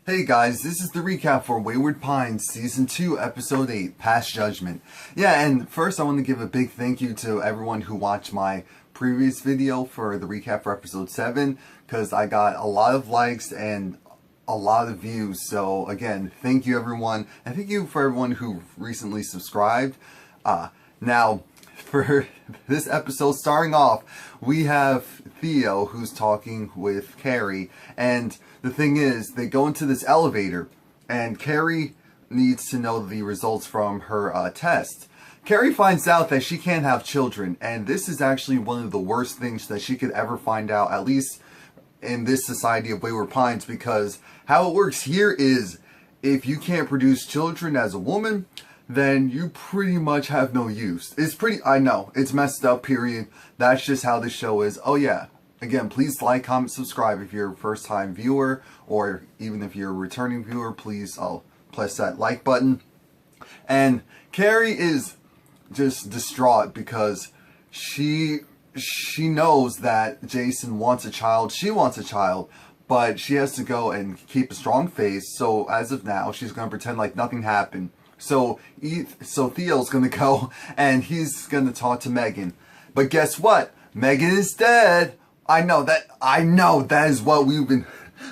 Hey guys, this is the recap for Wayward Pines Season 2, Episode 8, Past Judgment. Yeah, and first I want to give a big thank you to everyone who watched my previous video for the recap for Episode 7, because I got a lot of likes and a lot of views. So again, thank you everyone, and thank you for everyone who recently subscribed. Now, for this episode, starting off, we have Theo who's talking with Carrie, and the thing is, they go into this elevator, and Carrie needs to know the results from her test. Carrie finds out that she can't have children, and this is actually one of the worst things that she could ever find out, at least in this society of Wayward Pines, because how it works here is, if you can't produce children as a woman, then you pretty much have no use. I know, it's messed up, period. That's just how the show is. Oh yeah, again, please like, comment, subscribe if you're a first time viewer, or even if you're a returning viewer, please press that like button. And Carrie is just distraught because she knows that Jason wants a child, she wants a child, but she has to go and keep a strong face, so as of now, she's going to pretend like nothing happened. So Theo's gonna go and he's gonna talk to Megan. But guess what? Megan is dead. I know that is what we've been.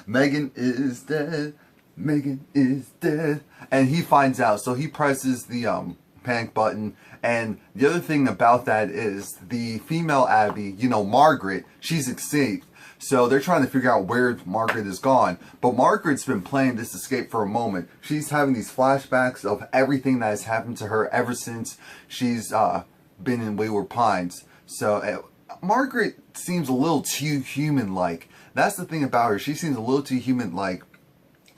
Megan is dead. Megan is dead. And he finds out. So he presses the panic button. And the other thing about that is the female Abby, Margaret, she's escaped. So they're trying to figure out where Margaret is gone. But Margaret's been playing this escape for a moment. She's having these flashbacks of everything that has happened to her ever since she's been in Wayward Pines. So Margaret seems a little too human-like. That's the thing about her. She seems a little too human-like.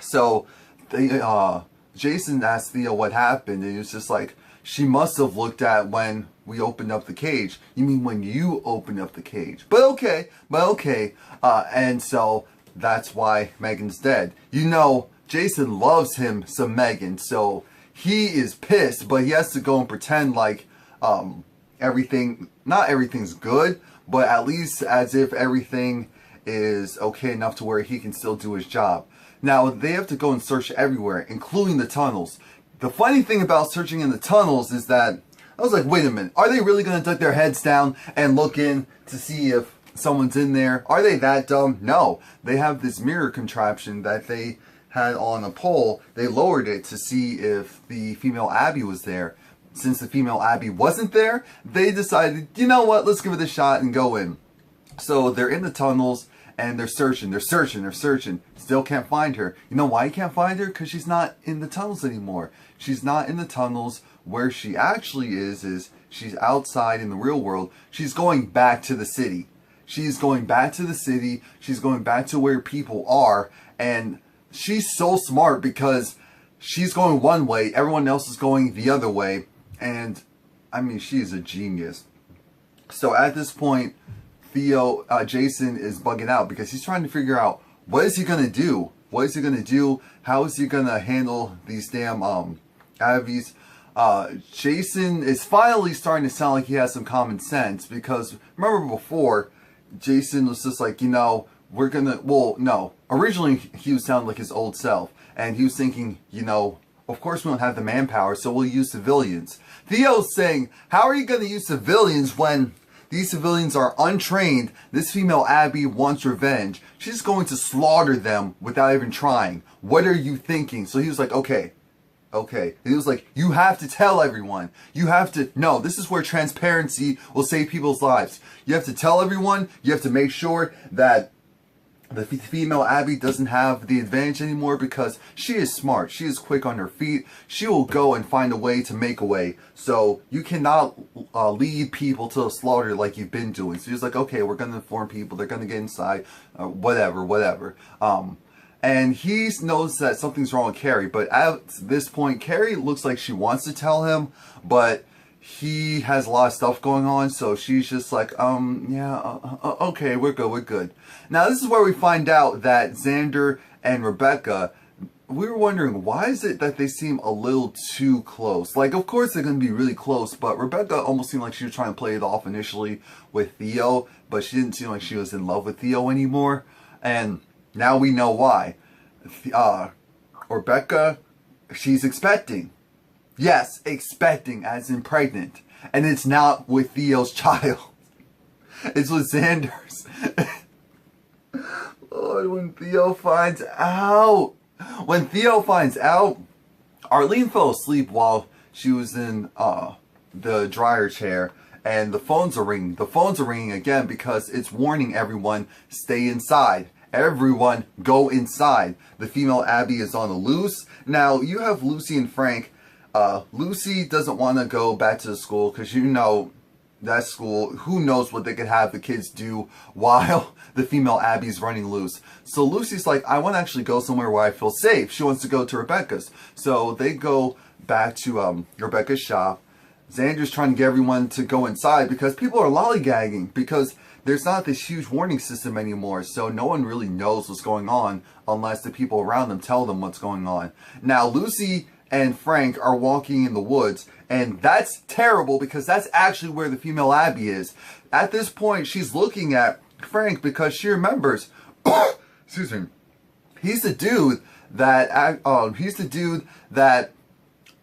So Jason asked Theo what happened, and he was just like, she must have looked at when we opened up the cage. You mean when you opened up the cage? But okay. And so that's why Megan's dead. Jason loves him some Megan, so he is pissed, but he has to go and pretend like not everything's good, but at least as if everything is okay enough to where he can still do his job. Now, they have to go and search everywhere, including the tunnels. The funny thing about searching in the tunnels is that I was like, wait a minute, are they really going to duck their heads down and look in to see if someone's in there? Are they that dumb? No. They have this mirror contraption that they had on a pole. They lowered it to see if the female Abby was there. Since the female Abby wasn't there, they decided, you know what, let's give it a shot and go in. So they're in the tunnels and they're searching. Still can't find her. You know why you can't find her? Because she's not in the tunnels anymore. She's not in the tunnels. Where she actually is she's outside in the real world. She's going back to the city. She's going back to where people are. And she's so smart because she's going one way, everyone else is going the other way. And I mean, she's a genius. So at this point, Jason is bugging out because he's trying to figure out, what is he going to do? How is he going to handle these damn Abbies? Jason is finally starting to sound like he has some common sense, because remember before, Jason was just like, originally he was sounding like his old self, and he was thinking, of course we don't have the manpower, so we'll use civilians. Theo's saying, how are you going to use civilians when these civilians are untrained? This female Abby wants revenge. She's going to slaughter them without even trying. What are you thinking? So he was like, okay. He was like, you have to tell everyone. No, this is where transparency will save people's lives. You have to tell everyone. You have to make sure that the female Abby doesn't have the advantage anymore, because she is smart. She is quick on her feet. She will go and find a way to make a way. So you cannot lead people to the slaughter like you've been doing. So he's like, okay, we're going to inform people. They're going to get inside. Whatever. And he knows that something's wrong with Carrie. But at this point, Carrie looks like she wants to tell him, but he has a lot of stuff going on, so she's just like, okay, we're good. Now, this is where we find out that Xander and Rebecca, we were wondering, why is it that they seem a little too close? Like, of course they're going to be really close, but Rebecca almost seemed like she was trying to play it off initially with Theo, but she didn't seem like she was in love with Theo anymore, and now we know why. Rebecca, she's expecting. Yes, expecting, as in pregnant. And it's not with Theo's child. It's with Xander's. Lord, when Theo finds out. When Theo finds out, Arlene fell asleep while she was in the dryer chair. And the phones are ringing. The phones are ringing again because it's warning everyone, stay inside. Everyone, go inside. The female Abby is on the loose. Now, you have Lucy and Frank. Lucy doesn't want to go back to the school because, you know, that school, who knows what they could have the kids do while the female Abby's running loose. So Lucy's like, I want to actually go somewhere where I feel safe. She wants to go to Rebecca's. So they go back to Rebecca's shop. Xander's trying to get everyone to go inside because people are lollygagging because there's not this huge warning system anymore. So no one really knows what's going on unless the people around them tell them what's going on. Now Lucy and Frank are walking in the woods, and that's terrible because that's actually where the female Abby is. At this point, she's looking at Frank because she remembers, excuse me, he's the dude that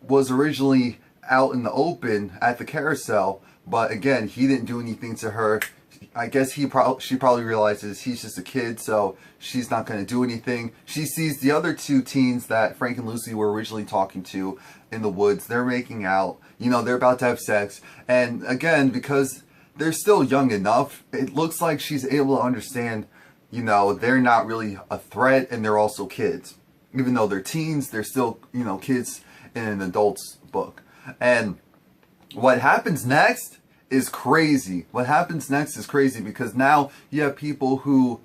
was originally out in the open at the carousel, but again, he didn't do anything to her. I guess she probably realizes he's just a kid, so she's not going to do anything. She sees the other two teens that Frank and Lucy were originally talking to in the woods. They're making out. You know, they're about to have sex. And again, because they're still young enough, it looks like she's able to understand, you know, they're not really a threat and they're also kids. Even though they're teens, they're still, you know, kids in an adult's book. And what happens next is crazy. What happens next is crazy because now you have people who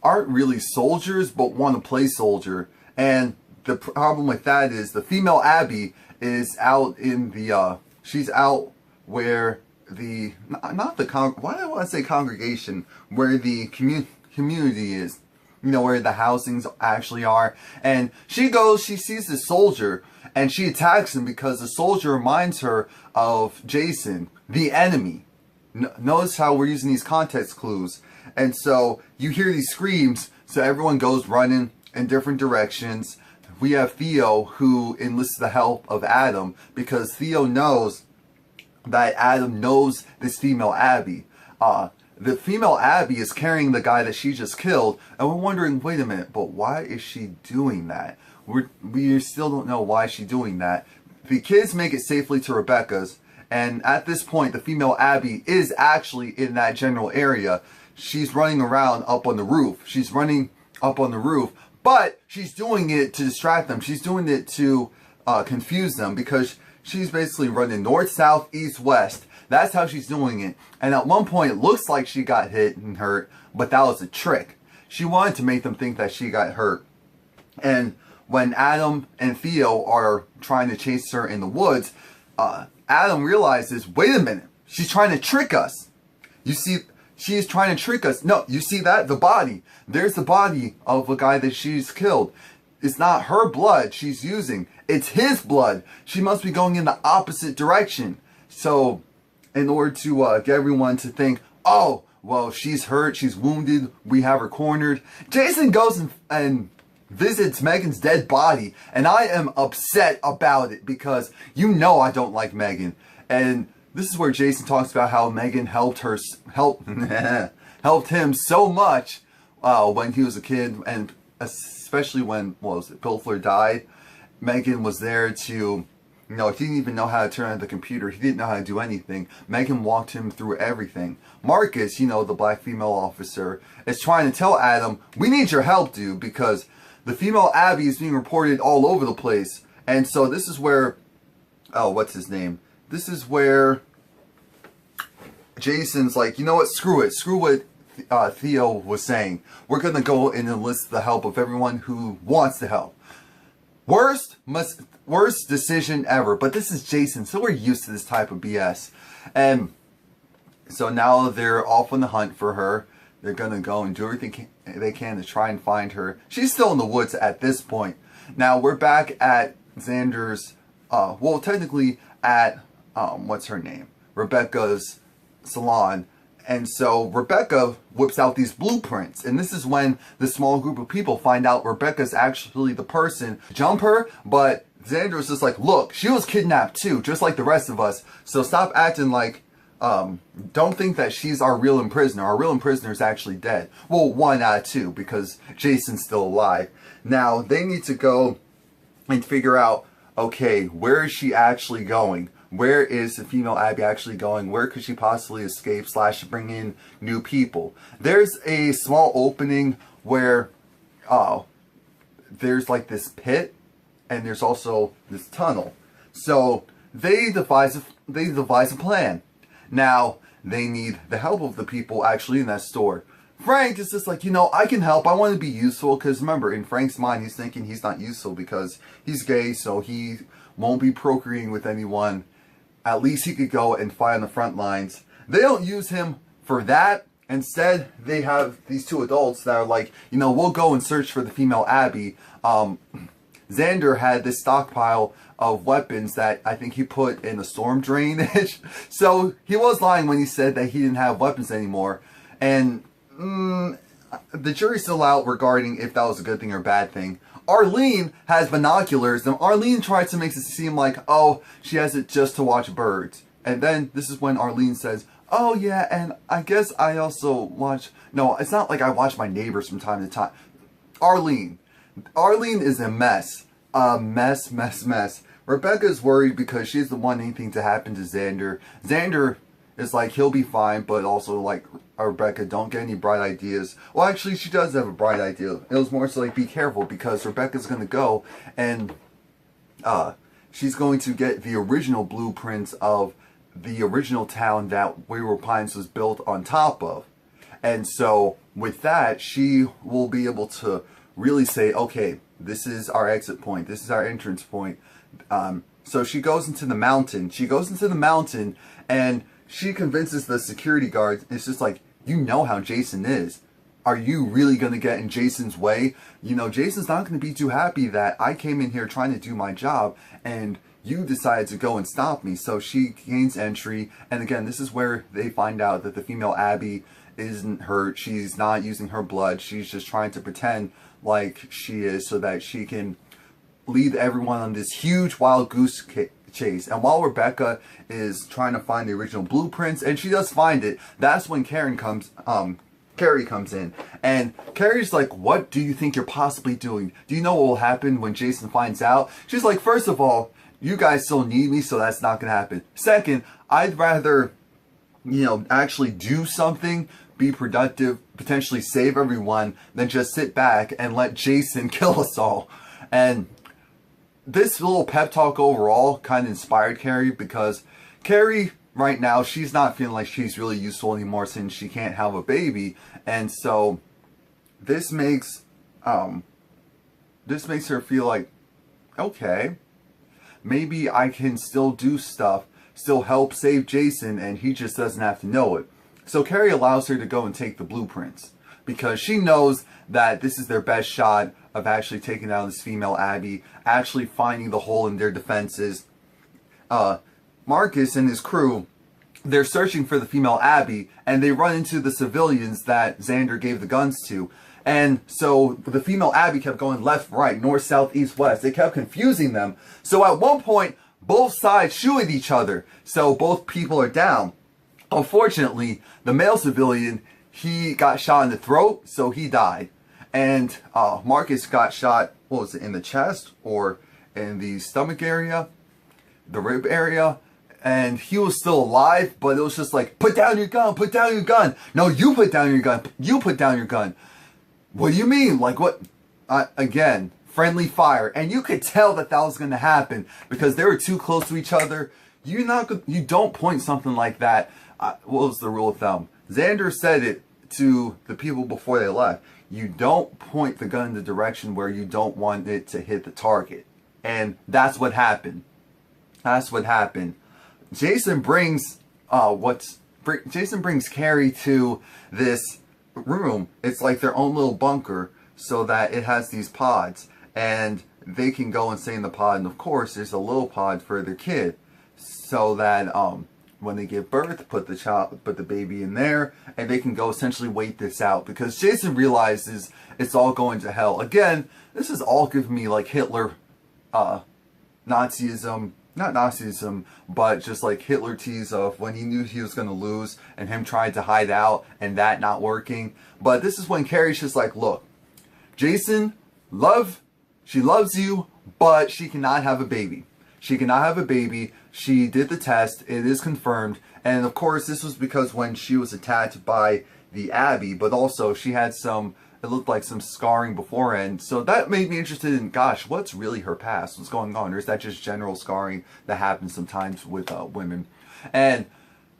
aren't really soldiers but want to play soldier. And the problem with that is the female Abby is out in the, she's out where the, not the, why do I want to say congregation, where the community is. You know, where the housings actually are. And she goes, she sees the soldier, and she attacks him because the soldier reminds her of Jason, the enemy. Notice how we're using these context clues. And so you hear these screams, so everyone goes running in different directions. We have Theo, who enlists the help of Adam because Theo knows that Adam knows this female Abby. The female Abby is carrying the guy that she just killed, and we're wondering, wait a minute, but why is she doing that? We still don't know why she's doing that. The kids make it safely to Rebecca's, and at this point, the female Abby is actually in that general area. She's running around up on the roof. She's running up on the roof, but she's doing it to distract them. She's doing it to confuse them because she's basically running north, south, east, west. That's how she's doing it. And at one point, it looks like she got hit and hurt, but that was a trick. She wanted to make them think that she got hurt. And when Adam and Theo are trying to chase her in the woods, Adam realizes, wait a minute, she's trying to trick us. You see, she is trying to trick us. No, you see that? The body. There's the body of a guy that she's killed. It's not her blood she's using. It's his blood. She must be going in the opposite direction. So, in order to get everyone to think, oh, well, she's hurt, she's wounded, we have her cornered, Jason goes and visits Megan's dead body, and I am upset about it because you know I don't like Megan. And this is where Jason talks about how Megan helped him so much when he was a kid, and especially when, what was it, Pilfler died. Megan was there to, you know, he didn't even know how to turn on the computer. He didn't know how to do anything. Megan walked him through everything. Marcus, you know, the black female officer, is trying to tell Adam, we need your help, dude, because the female Abby is being reported all over the place. And so this is where, oh, what's his name? This is where Jason's like, you know what, screw it. Screw what Theo was saying. We're going to go and enlist the help of everyone who wants to help. Worst decision ever. But this is Jason, so we're used to this type of BS. And so now they're off on the hunt for her. They're going to go and do everything they can to try and find her. She's still in the woods at this point. Now we're back at Xander's, well, technically at, what's her name? Rebecca's salon. And so Rebecca whips out these blueprints. And this is when the small group of people find out Rebecca's actually the person to jump her. But Xander was just like, look, she was kidnapped too, just like the rest of us. So stop acting like, don't think that she's our real imprisoner. Our real imprisoner is actually dead. Well, 1 out of 2, because Jason's still alive. Now, they need to go and figure out, okay, where is she actually going? Where is the female Abby actually going? Where could she possibly escape / bring in new people? There's a small opening where there's like this pit and there's also this tunnel. So they devise a plan. Now they need the help of the people actually in that store. Frank is just like, you know, I can help. I want to be useful, because remember, in Frank's mind, he's thinking he's not useful because he's gay, so he won't be procreating with anyone. At least he could go and fight on the front lines. They don't use him for that. Instead, they have these 2 adults that are like, you know, we'll go and search for the female Abby. Xander had this stockpile of weapons that I think he put in the storm drainage. So he was lying when he said that he didn't have weapons anymore. And the jury's still out regarding if that was a good thing or a bad thing. Arlene has binoculars, and Arlene tries to make it seem like, oh, she has it just to watch birds. And then this is when Arlene says, oh yeah, and I guess I also watch, no, it's not like I watch my neighbors from time to time. Arlene is a mess. A mess. Rebecca's worried because she's the one anything to happen to Xander. Xander is like, he'll be fine, but also like, Rebecca, don't get any bright ideas. Well, actually, she does have a bright idea. It was more so like, be careful, because Rebecca's going to go and she's going to get the original blueprints of the original town that Wayward Pines was built on top of. And so with that, she will be able to really say, okay, this is our exit point. This is our entrance point. So she goes into the mountain. And she convinces the security guards. It's just like, you know how Jason is. Are you really going to get in Jason's way? You know, Jason's not going to be too happy that I came in here trying to do my job and you decided to go and stop me. So she gains entry. And again, this is where they find out that the female Abby isn't hurt. She's not using her blood. She's just trying to pretend like she is so that she can lead everyone on this huge wild goose chase. And while Rebecca is trying to find the original blueprints, and she does find it, that's when Carrie comes in. And Carrie's like, what do you think you're possibly doing? Do you know what will happen when Jason finds out? She's like, first of all, you guys still need me, so that's not gonna happen. Second, I'd rather, you know, actually do something, be productive, potentially save everyone, than just sit back and let Jason kill us all. And this little pep talk overall kind of inspired Carrie, because Carrie right now, she's not feeling like she's really useful anymore since she can't have a baby. And so this makes her feel like, okay, maybe I can still do stuff, still help save Jason, and he just doesn't have to know it. So Carrie allows her to go and take the blueprints, because she knows that this is their best shot of actually taking down this female Abby, actually finding the hole in their defenses. Marcus and his crew, they're searching for the female Abby, and they run into the civilians that Xander gave the guns to. And so the female Abby kept going left, right, north, south, east, west. They kept confusing them. So at one point, both sides shoot at each other. So both people are down. Unfortunately, the male civilian, he got shot in the throat, so he died. And Marcus got shot, what was it, in the chest or in the stomach area, the rib area. And he was still alive, but it was just like, put down your gun, put down your gun. No, you put down your gun, you put down your gun. What do you mean? Like what? Again, friendly fire. And you could tell that that was going to happen because they were too close to each other. You don't point something like that. What was the rule of thumb? Xander said it to the people before they left. You don't point the gun in the direction where you don't want it to hit the target. And that's what happened. That's what happened. Jason brings Carrie to this room. It's like their own little bunker, so that it has these pods, and they can go and stay in the pod. And of course, there's a little pod for their kid, so that when they give birth, put the baby in there, and they can go essentially wait this out, because Jason realizes it's all going to hell. Again, this is all giving me like Hitler, Nazism, not Nazism, but just like Hitler tease of when he knew he was going to lose and him trying to hide out and that not working. But this is when Carrie's just like, look, Jason, she loves you, but she cannot have a baby. She cannot have a baby. She did the test. It is confirmed. And of course, this was because when she was attacked by the Abbey, but also she had some, it looked like some scarring beforehand. So that made me interested in, gosh, what's really her past? What's going on? Or is that just general scarring that happens sometimes with women? And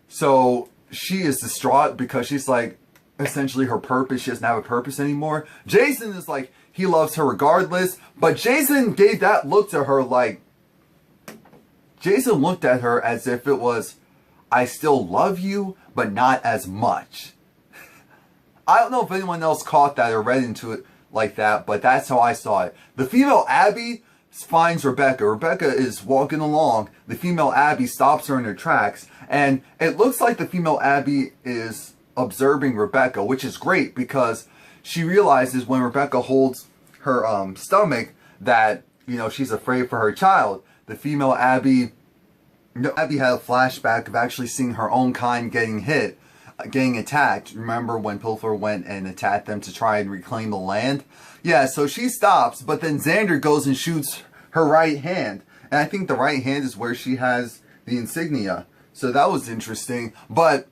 so she is distraught because she's like, essentially her purpose, she doesn't have a purpose anymore. Jason is like, he loves her regardless. But Jason gave that look to her like, Jason looked at her as if it was, I still love you, but not as much. I don't know if anyone else caught that or read into it like that, but that's how I saw it. The female Abby finds Rebecca. Rebecca is walking along. The female Abby stops her in her tracks. And it looks like the female Abby is observing Rebecca, which is great because she realizes when Rebecca holds her stomach that, you know, she's afraid for her child. The female Abby had a flashback of actually seeing her own kind getting attacked. Remember when Pilfer went and attacked them to try and reclaim the land? Yeah, so she stops, but then Xander goes and shoots her right hand. And I think the right hand is where she has the insignia. So that was interesting. But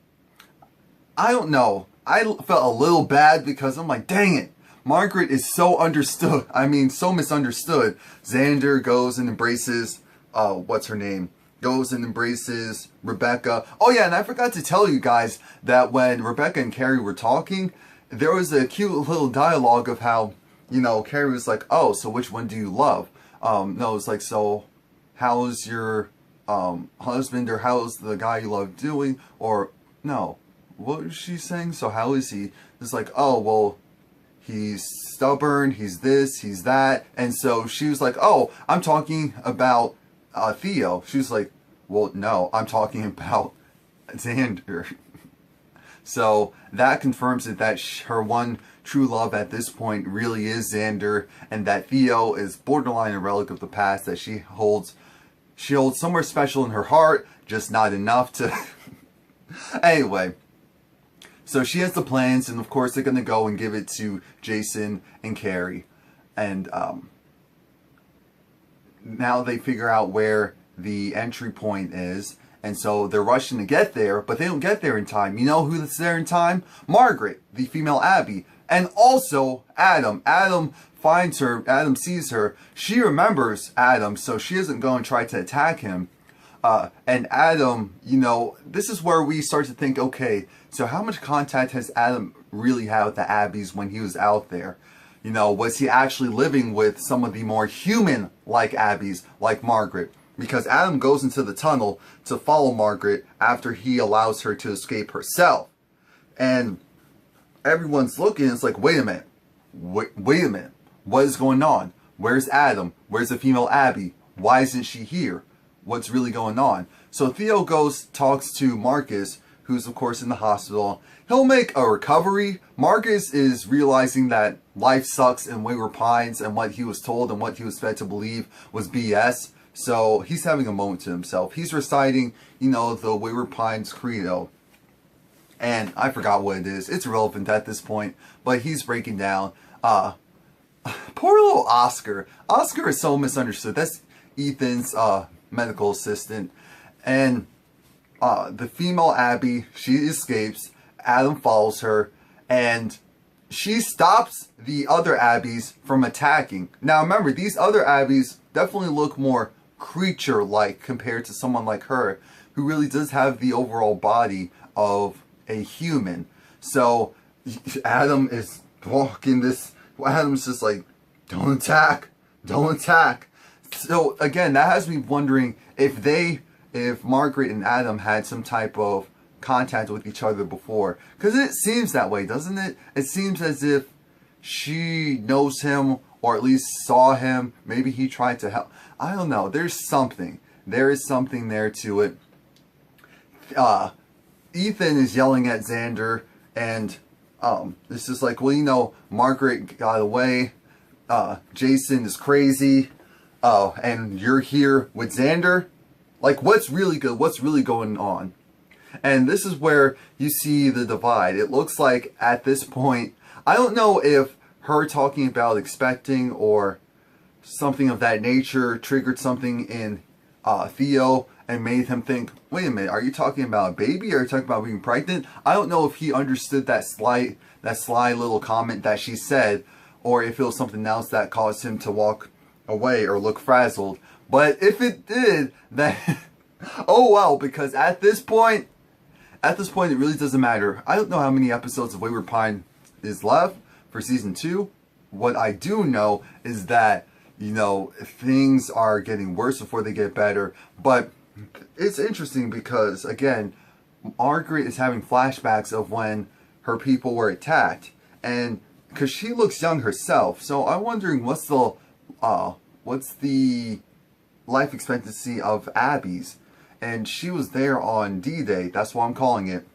I don't know. I felt a little bad because I'm like, dang it. Margaret is so understood. I mean, so misunderstood. Xander goes and embraces, what's her name? Goes and embraces Rebecca. Oh yeah, and I forgot to tell you guys that when Rebecca and Carrie were talking, there was a cute little dialogue of how, you know, Carrie was like, oh, so which one do you love? No, it's like, so how's your husband, or how's the guy you love doing? Or, no, what was she saying? So how is he? It's like, oh, well, he's stubborn, he's this, he's that. And so she was like, oh, I'm talking about Theo. She was like, well, no, I'm talking about Xander. So that confirms it, that her one true love at this point really is Xander, and that Theo is borderline a relic of the past that she holds somewhere special in her heart, just not enough to... Anyway, so she has the plans, and of course they're going to go and give it to Jason and Carrie. And now they figure out where the entry point is, and so they're rushing to get there, but they don't get there in time. You know who's there in time? Margaret, the female Abby, and also Adam. Adam finds her, Adam sees her, she remembers Adam, so she isn't going to try to attack him. And Adam, you know, this is where we start to think, okay, so how much contact has Adam really had with the Abbeys when he was out there? You know, was he actually living with some of the more human-like Abbeys, like Margaret? Because Adam goes into the tunnel to follow Margaret after he allows her to escape herself. And everyone's looking, it's like, wait a minute. Wait a minute. What is going on? Where's Adam? Where's the female Abby? Why isn't she here? What's really going on? So Theo goes, talks to Marcus, who's of course in the hospital. He'll make a recovery. Marcus is realizing that life sucks in Wayward Pines, and what he was told and what he was fed to believe was BS. So he's having a moment to himself. He's reciting, you know, the Wayward Pines credo. And I forgot what it is. It's irrelevant at this point. But he's breaking down. Poor little Oscar. Oscar is so misunderstood. That's Ethan's medical assistant. And the female Abby, she escapes. Adam follows her. And she stops the other Abbeys from attacking. Now remember, these other Abbeys definitely look more creature-like compared to someone like her, who really does have the overall body of a human. So Adam is walking this, Adam's just like, don't attack, don't attack. So again, that has me wondering if Margaret and Adam had some type of contact with each other before. Because it seems that way, doesn't it? It seems as if she knows him, or at least saw him. Maybe he tried to help. I don't know. There's something. There is something there to it. Ethan is yelling at Xander, and it's just like, well, you know, Margaret got away. Jason is crazy. And you're here with Xander. Like, what's really good? What's really going on? And this is where you see the divide. It looks like at this point, I don't know if her talking about expecting or something of that nature triggered something in Theo and made him think, wait a minute, are you talking about a baby? Or are you talking about being pregnant? I don't know if he understood that sly little comment that she said, or if it was something else that caused him to walk away or look frazzled. But if it did, then oh well, because at this point it really doesn't matter. I don't know how many episodes of Wayward Pine is left for season 2. What I do know is that, you know, things are getting worse before they get better. But it's interesting because, again, Margaret is having flashbacks of when her people were attacked, and because she looks young herself, so I'm wondering what's the life expectancy of Abby's. And she was there on D-Day, that's what I'm calling it.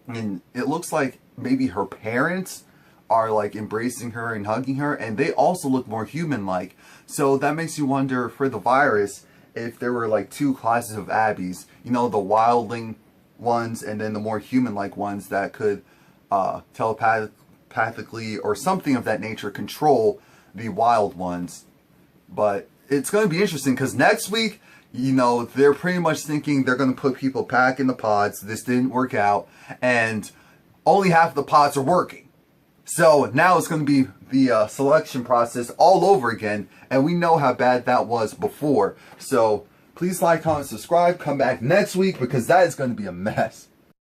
And it looks like maybe her parents are like embracing her and hugging her, and they also look more human-like. So that makes you wonder, for the virus, if there were like 2 classes of Abby's. You know, the wildling ones and then the more human-like ones that could telepathically or something of that nature control the wild ones. But it's going to be interesting because next week, you know, they're pretty much thinking they're going to put people back in the pods. This didn't work out, and only half the pods are working. So now it's going to be the selection process all over again, and we know how bad that was before. So please like, comment, subscribe. Come back next week because that is going to be a mess.